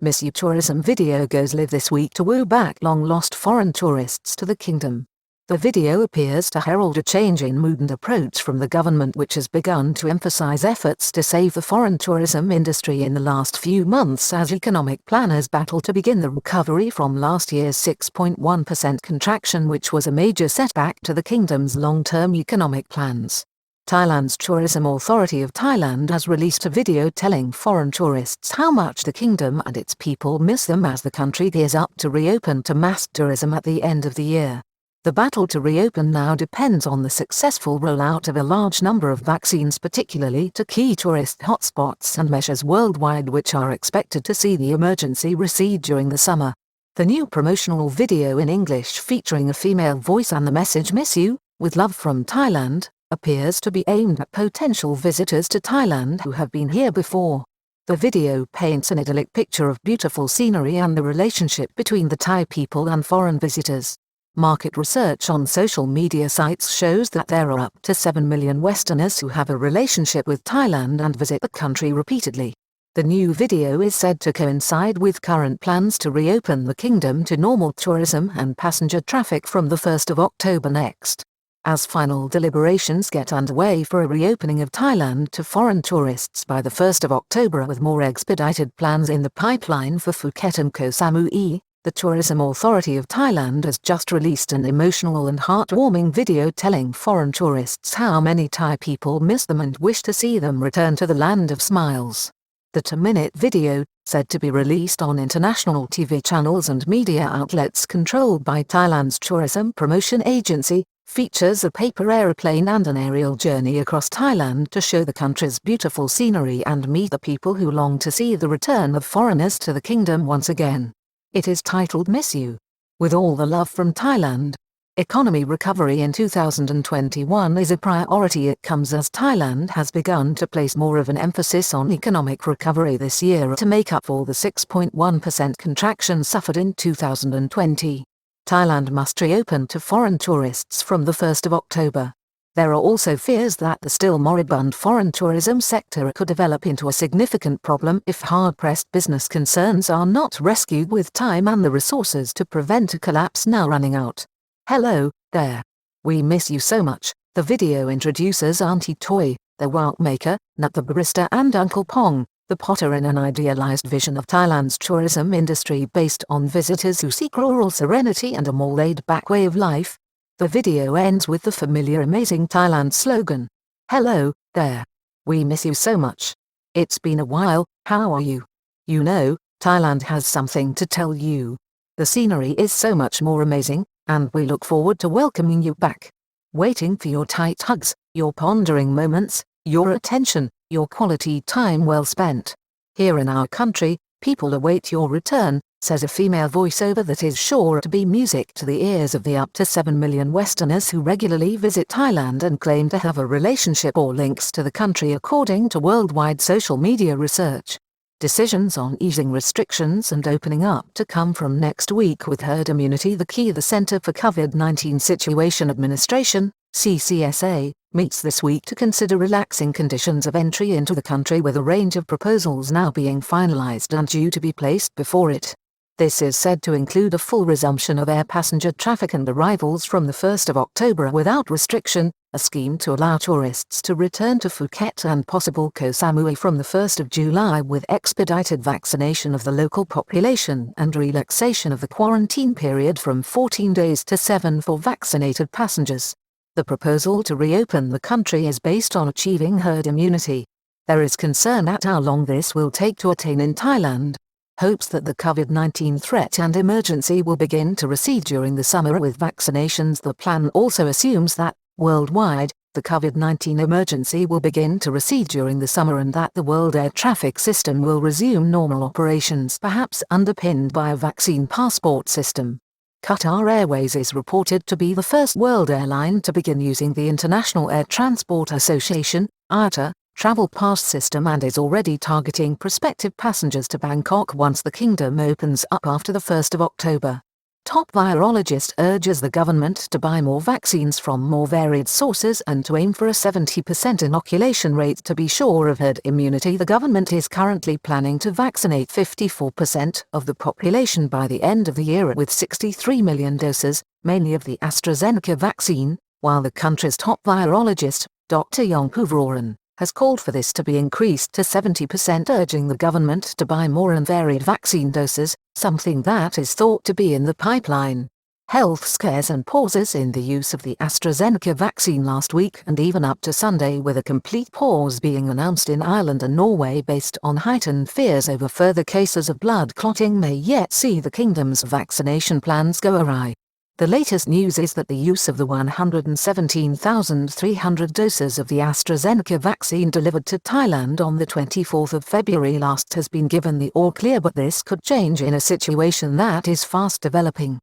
Miss You tourism video goes live this week to woo back long-lost foreign tourists to the kingdom. The video appears to herald a change in mood and approach from the government, which has begun to emphasize efforts to save the foreign tourism industry in the last few months as economic planners battle to begin the recovery from last year's 6.1% contraction, which was a major setback to the kingdom's long-term economic plans. Thailand's Tourism Authority of Thailand has released a video telling foreign tourists how much the kingdom and its people miss them as the country gears up to reopen to mass tourism at the end of the year. The battle to reopen now depends on the successful rollout of a large number of vaccines, particularly to key tourist hotspots, and measures worldwide which are expected to see the emergency recede during the summer. The new promotional video in English featuring a female voice and the message "Miss You, with love from Thailand" appears to be aimed at potential visitors to Thailand who have been here before. The video paints an idyllic picture of beautiful scenery and the relationship between the Thai people and foreign visitors. Market research on social media sites shows that there are up to 7 million Westerners who have a relationship with Thailand and visit the country repeatedly. The new video is said to coincide with current plans to reopen the kingdom to normal tourism and passenger traffic from the 1st of October next. As final deliberations get underway for a reopening of Thailand to foreign tourists by the 1st of October, with more expedited plans in the pipeline for Phuket and Koh Samui, the Tourism Authority of Thailand has just released an emotional and heartwarming video telling foreign tourists how many Thai people miss them and wish to see them return to the land of smiles. The 2-minute video, said to be released on international TV channels and media outlets controlled by Thailand's tourism promotion agency, features a paper aeroplane and an aerial journey across Thailand to show the country's beautiful scenery and meet the people who long to see the return of foreigners to the kingdom once again. It is titled "Miss You, with all the love from Thailand." Economy recovery in 2021 is a priority. It comes as Thailand has begun to place more of an emphasis on economic recovery this year to make up for the 6.1% contraction suffered in 2020. Thailand must reopen to foreign tourists from the 1st of October. There are also fears that the still moribund foreign tourism sector could develop into a significant problem if hard-pressed business concerns are not rescued with time and the resources to prevent a collapse now running out. Hello, there. We miss you so much. The video introduces Auntie Toy, the wok maker, Nut the barista, and Uncle Pong, the potter, in an idealized vision of Thailand's tourism industry based on visitors who seek rural serenity and a more laid-back way of life. The video ends with the familiar "Amazing Thailand" slogan. Hello, there. We miss you so much. It's been a while, how are you? You know, Thailand has something to tell you. The scenery is so much more amazing, and we look forward to welcoming you back. Waiting for your tight hugs, your pondering moments, your attention, your quality time well spent. Here in our country, people await your return, says a female voiceover that is sure to be music to the ears of the up to 7 million Westerners who regularly visit Thailand and claim to have a relationship or links to the country, according to worldwide social media research. Decisions on easing restrictions and opening up to come from next week, with herd immunity the key. The Center for COVID-19 Situation Administration, CCSA, meets this week to consider relaxing conditions of entry into the country, with a range of proposals now being finalized and due to be placed before it. This is said to include a full resumption of air passenger traffic and arrivals from the 1st of October without restriction, a scheme to allow tourists to return to Phuket and possible Koh Samui from the 1st of July, with expedited vaccination of the local population and relaxation of the quarantine period from 14 days to 7 for vaccinated passengers. The proposal to reopen the country is based on achieving herd immunity. There is concern at how long this will take to attain in Thailand. Hopes that the COVID-19 threat and emergency will begin to recede during the summer with vaccinations. The plan also assumes that, worldwide, the COVID-19 emergency will begin to recede during the summer and that the world air traffic system will resume normal operations, perhaps underpinned by a vaccine passport system. Qatar Airways is reported to be the first world airline to begin using the International Air Transport Association, IATA, travel pass system, and is already targeting prospective passengers to Bangkok once the kingdom opens up after the 1st of October. top virologist urges the government to buy more vaccines from more varied sources and to aim for a 70% inoculation rate to be sure of herd immunity. The government is currently planning to vaccinate 54% of the population by the end of the year with 63 million doses, mainly of the AstraZeneca vaccine, while the country's top virologist, Dr. Yongpoovaroran, has called for this to be increased to 70%, urging the government to buy more and varied vaccine doses, something that is thought to be in the pipeline. Health scares and pauses in the use of the AstraZeneca vaccine last week and even up to Sunday, with a complete pause being announced in Ireland and Norway based on heightened fears over further cases of blood clotting, may yet see the kingdom's vaccination plans go awry. The latest news is that the use of the 117,300 doses of the AstraZeneca vaccine delivered to Thailand on the 24th of February last has been given the all clear, but this could change in a situation that is fast developing.